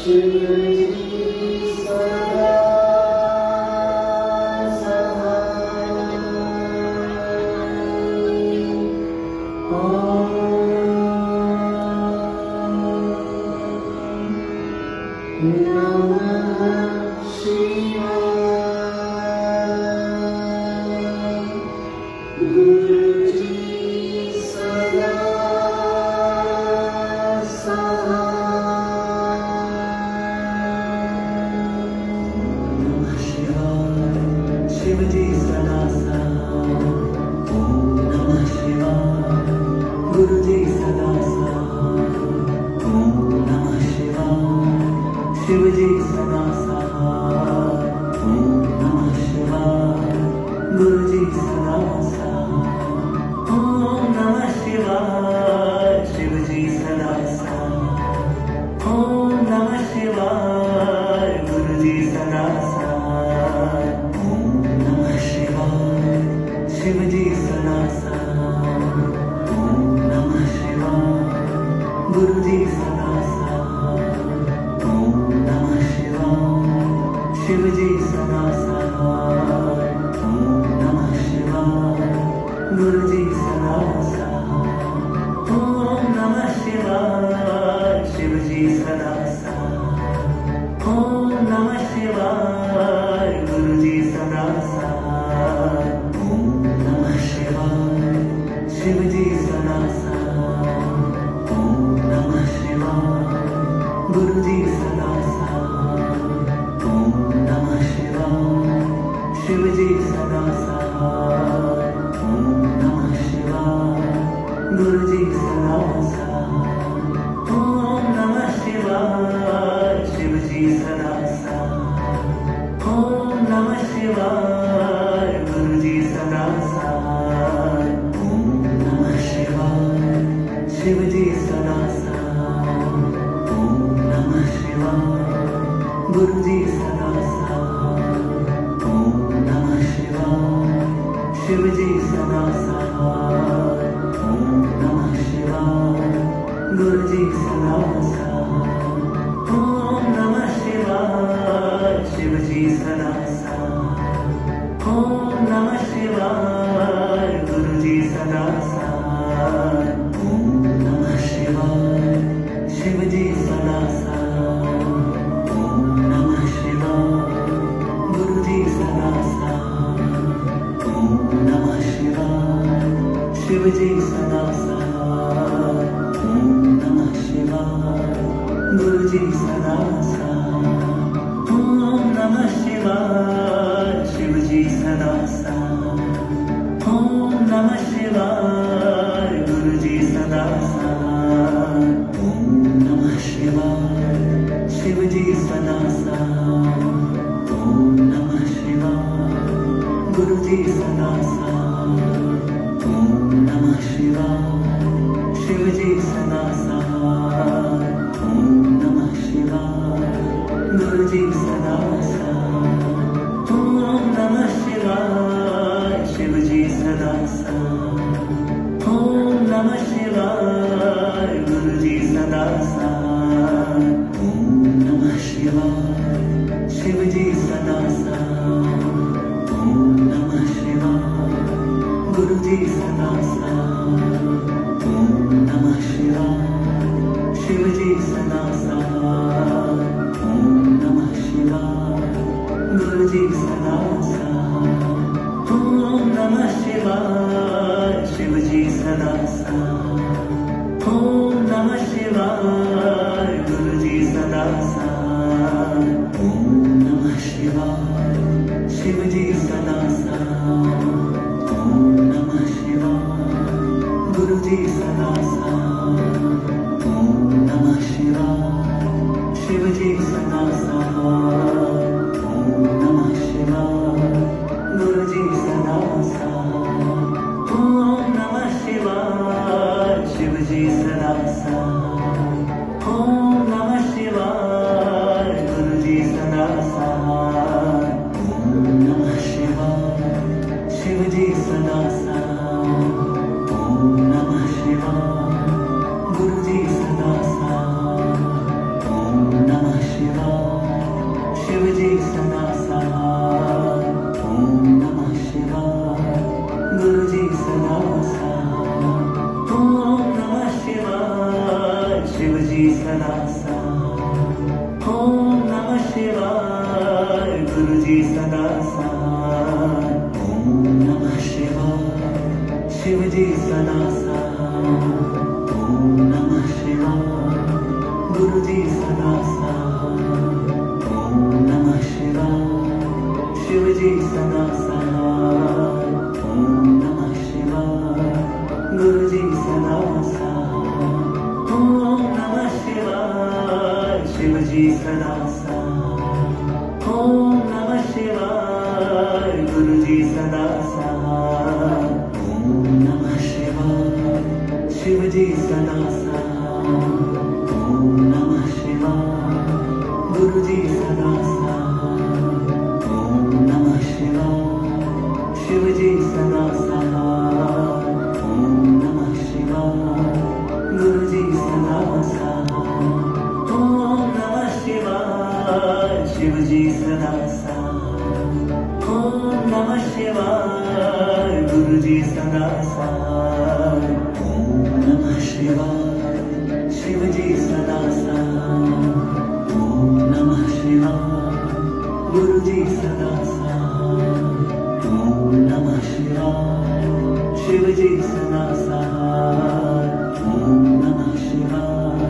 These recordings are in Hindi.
शिव जी सदा सहाय। नमः शिवाय। गुरु जी सदा शिव जी सदा सहाय। ओम नमः शिवाय। गुरु जी सदा सहाय। ओम नमः शिवाय। शिव जी सदा सहाय। ओम नमः शिवाय। गुरु जी सदा सहाय। ओम नमः शिवाय। शिव जी सदा सहाय। ओम नमः शिवाय। गुरु जी सदा सहाय। ओम नमः शिवाय। शिव जी सदा सहाय। ओम नमः शिवाय। गुरु जी सदा सहाय। ओम नमः शिवाय। शिव जी सदा सहाय। ओम नमः शिवाय। गुरु जी सदा सहाय। ओम नमः शिवाय। शिव जी सदा सहाय। ओम नमः शिवाय। गुरु जी सदा सहाय। ओम नमः शिवाय। शिव जी सदा सहाय। ओम नमः शिवाय। गुरु जी सदा सहाय। ओम नमः शिवाय। शिव जी सदा सहाय। ओम नमः शिवाय। गुरु जी सदा सहाय। ओम नमः शिवाय। शिव जी सदा सहाय। ओम नमः शिवाय। गुरु जी सदा सहाय। ओम नमः शिवाय। शिव जी सदा सहाय। ओम नमः शिवाय। गुरु जी सदा सहाय। ओम नमः शिवाय। शिव जी सदा सहाय। ओम नमः शिवाय। गुरु जी सदा सहाय। ओम नमः शिवाय। शिव जी सदा सहाय। ओम नमः शिवाय। गुरु जी सदा सहाय। ओम नमः शिवाय। शिव जी सदा सहाय। ओम नमः शिवाय। गुरु जी सदा सहाय। ओम नमः शिवाय। शिव जी सदा सहाय। ओम नमः शिवाय। गुरु जी सदा सहाय। ओम नमः शिवाय। शिव जी सदा सहाय। ओम नमः शिवाय। गुरु जी सदा सहाय। ओम नमः शिवाय। शिव जी सदा सहाय। ओम नमः शिवाय। गुरु जी सदा सहाय। ओम नमः शिवाय। शिव जी सदा सहाय। ओम नमः शिवाय। गुरु जी सदा सहाय। ओम नमः शिवाय। शिव जी सदा सहाय। ओम नमः शिवाय। गुरु जी सदा सहाय। ओम नमः शिवाय। शिव जी सदा सहाय। ओम नमः शिवाय। गुरु जी सदा सहाय। ओम नमः शिवाय। शिव जी सदा सहाय। ओम नमः शिवाय। गुरु जी सदा सहाय। ओम नमः शिवाय। शिव जी सदा सहाय। ओम नमः शिवाय। गुरु जी सदा सहाय। ओम नमः शिवाय। शिव जी सदा सहाय। ओम नमः शिवाय। गुरु जी सदा सहाय। ओम नमः शिवाय। शिव जी सदा सहाय। ओम नमः शिवाय। गुरु जी सदा सहाय। ओम नमः शिवाय। शिव जी सदा सहाय। ओम नमः शिवाय। गुरु जी सदा सहाय। ओम नमः शिवाय। शिव जी सदा सहाय। ओम नमः शिवाय। गुरु जी सदा सहाय। ओम नमः शिवाय। जी सदा साथ। ओम नमः शिवाय गुरु जी सदा साथ। ओम नमः शिवाय शिव जी सदा साथ। ओम नमः शिवाय गुरु जी सदा साथ। ओम नमः शिवाय शिव जी सदा साथ। ओम नमः शिवाय गुरु जी सदा साथ। ओम नमः शिवाय शिव जी सदा साथ। ओम नमः शिवाय गुरु जी सदा साथ। ओम नमः शिवाय शिव जी सदा साथ। ओम नमः शिवाय गुरु जी सदा साथ। ओम नमः शिवाय शिव जी सदा साथ। ओम नमः शिवाय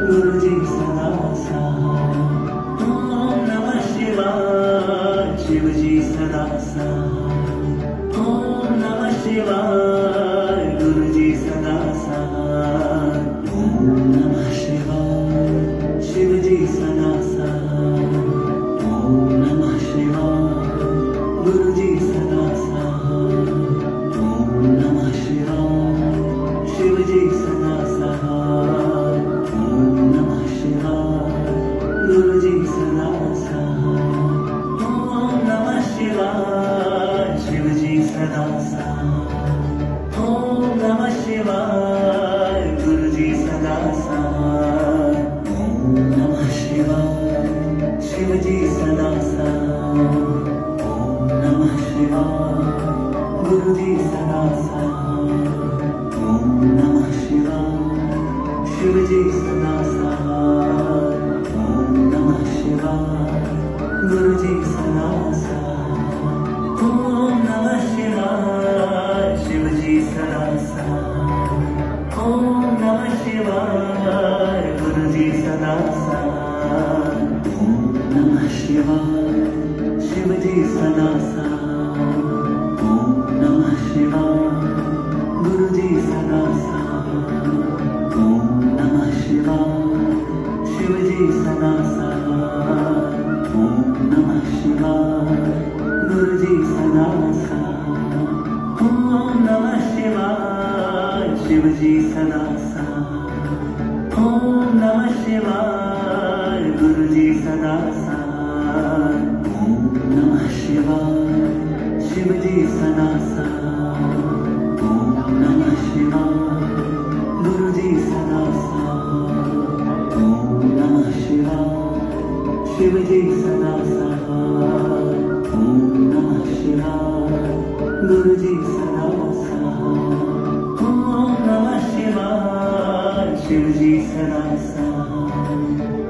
गुरु जी सदा साथ। ओम नमः शिवाय शिव जी सदा साथ। ओम नमः शिवाय गुरु जी सदा साथ। ओम नमः शिवाय शिव जी सदा साथ। ओम नमः शिवाय गुरु जी सदा साथ। ओम नमः शिवाय शिव जी सदा साथ। ओम नमः शिवाय गुरु जी सदा साथ। ओम नमः शिवाय शिव जी सदा साथ। ओम नमः शिवाय गुरु जी सदा साथ। ओम नमः शिवाय शिव जी सदा साथ। ओम नमः शिवाय गुरु जी सदा साथ। ओम नमः शिवाय शिव जी सदा साथ। ओम नमः शिवाय गुरु जी सदा साथ। ओम नमः शिवाय शिव जी सदा साथ। ओम नमः शिवाय गुरु जी सदा साथ। ओम नमः शिवाय शिव जी सदा साथ। ओम नमः शिवाय गुरु जी सदा साथ। ओम नमः शिवाय शिव जी सदा साथ। ओम नमः शिवाय गुरु जी सदा साथ। ओम नमः शिवाय शिव जी सदा साथ। ओम नमः शिवाय गुरु जी सदा साथ। ओम नमः शिवाय शिव जी सदा साथ। ओम नमः शिवाय गुरु जी सदा साथ। ओम नमः शिवाय शिव जी सदा साथ। ओम नमः शिवाय गुरु जी सदा साथ। ओम नमः शिवाय शिव जी सदा साथ।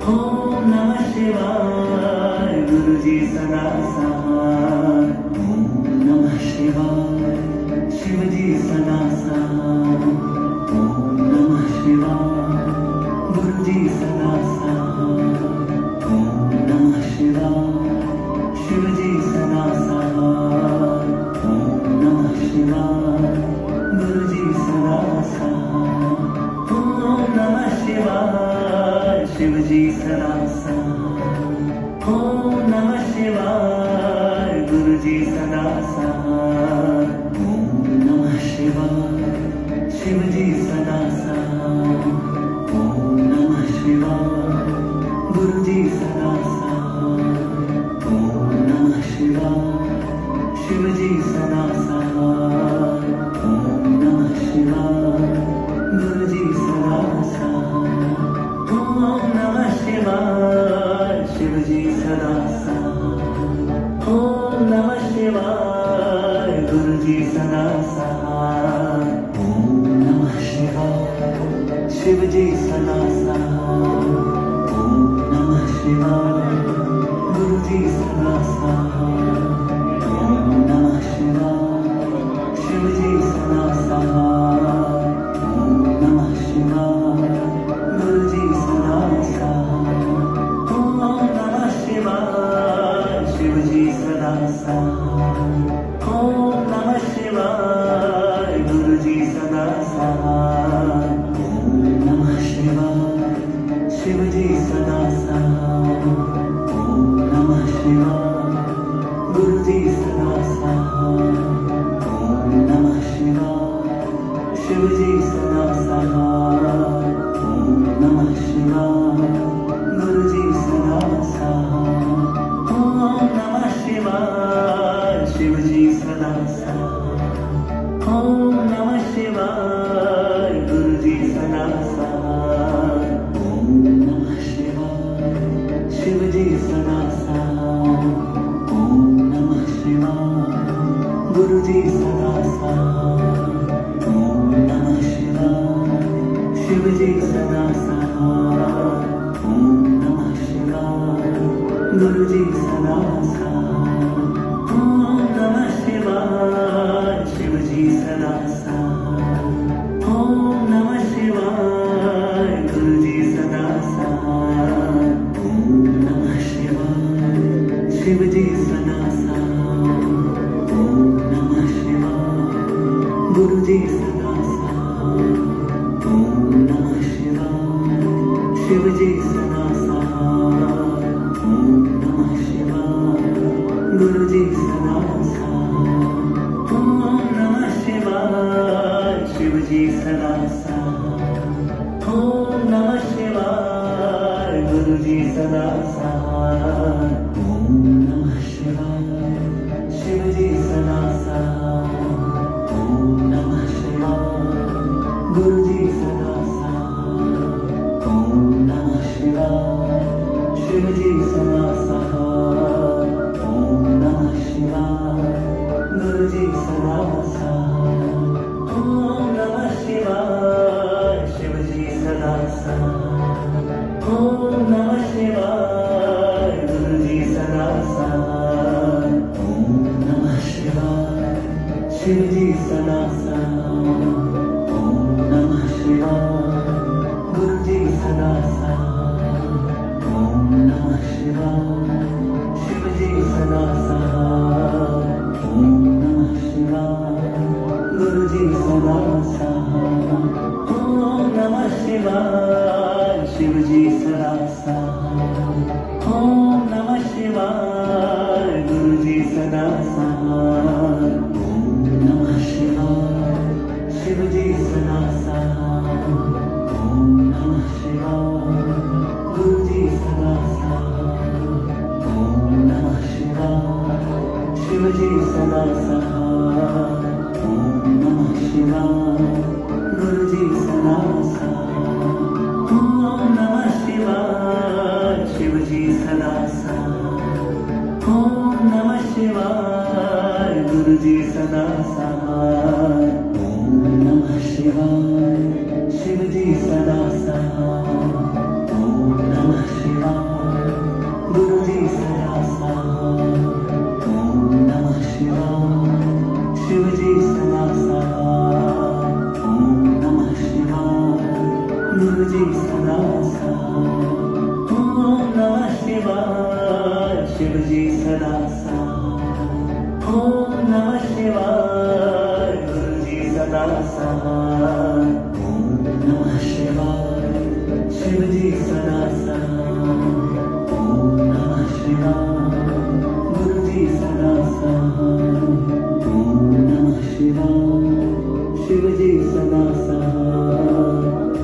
ओम नमः शिवाय गुरु जी सदा साथ। ओम नमः शिवाय शिव जी सदा साथ। ओम नमः शिवाय गुरु जी सदा साथ। ओम नमः शिवाय शिव जी सदा साथ। ओम नमः शिवाय गुरु जी सदा साथ। ओम नमः शिवाय शिव जी सदा साथ। ओम नमः शिवाय गुरु जी सदा साथ। ओम नमः शिवाय शिव जी सदा साथ। ओम नमः शिवाय गुरु जी सदा साथ। ओम नमः शिवाय शिव जी सदा साथ। ओम नमः शिवाय गुरु जी सदा साथ। ओम नमः शिवाय शिव जी सदा साथ। ओम नमः शिवाय गुरु जी सदा साथ। ओम नमः शिवाय शिव जी सदा साथ। ओम नमः शिवाय गुरु जी सदा साथ। ओम नमः शिवाय शिव जी सदा साथ। ओम नमः शिवाय गुरु जी सदा साथ। ओम नमः शिवाय शिव जी सदा साथ। ओम नमः शिवाय गुरु जी सदा साथ। ओम नमः शिवाय शिव जी सदा साथ। शिव जी सदा साथ। ओम नमः शिवाय गुरु जी सदा साथ। ओम नमः शिवाय शिव जी सदा साथ। ओम नमः शिवाय गुरु जी सदा साथ। ओम नमः शिवाय शिव जी सदा साथ। ओम नमः शिवाय गुरु जी सदा साथ। ओम नमः शिवाय शिव जी सदा साथ। ओम नमः शिवाय गुरु जी सदा साथ। ओम नमः शिवाय शिव जी सदा साथ। ओम नमः शिवाय गुरु जी सदा साथ। ओम नमः शिवाय शिव जी सदा साथ। ओम नमः शिवाय गुरु जी सदा साथ। ओम नमः शिवाय शिव जी सदा साथ। ओम नमः शिवाय गुरु जी सदा साथ। ओम नमः शिवाय शिव जी सदा साथ। ओम नमः शिवाय गुरु जी सदा साथ। ओम नमः शिवाय शिव जी सदा साथ। ओम नमः शिवाय गुरु जी सदा साथ। ओम नमः शिवाय शिव जी सदा साथ। ओम नमः शिवाय गुरु जी सदा साथ। ओम नमः शिवाय शिव जी सदा साथ। ओम नमः शिवाय गुरु जी सदा साथ। ओम नमः शिवाय शिव जी सदा साथ। ओम नमः शिवाय गुरु जी सदा साथ। ओम नमः शिवाय शिव जी सदा साथ। ओम नमः शिवाय गुरु जी सदा साथ। ओम नमः शिवाय शिव जी सदा साथ। ओम नमः शिवाय गुरु जी सदा साथ। ओम नमः शिवाय शिव जी सदा साथ। ओम नमः शिवाय गुरु जी सदा साथ। ओम नमः शिवाय शिव जी सदा साथ। ओम नमः शिवाय गुरु जी सदा साथ। ओम नमः शिवाय शिव जी सदा साथ। ओम नमः शिवाय गुरु जी सदा साथ। ओम नमः शिवाय शिव जी सदा साथ। ओम नमः शिवाय गुरु जी सदा साथ। ओम नमः शिवाय शिव जी सदा साथ। ओम नमः शिवाय गुरु जी सदा साथ। ओम नमः शिवाय शिव जी सदा साथ।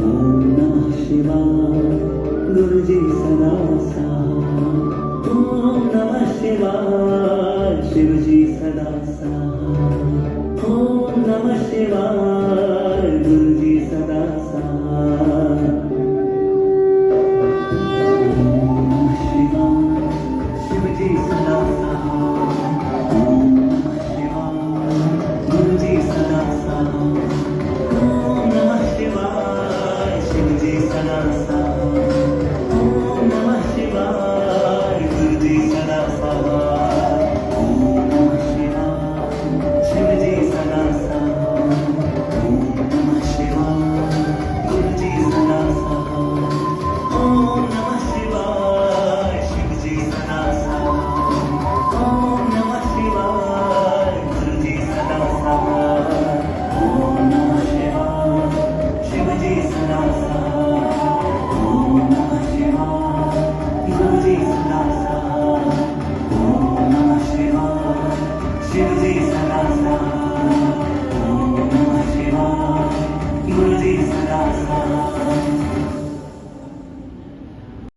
ओम नमः शिवाय गुरु जी सदा साथ। ओम नमः शिवाय शिव जी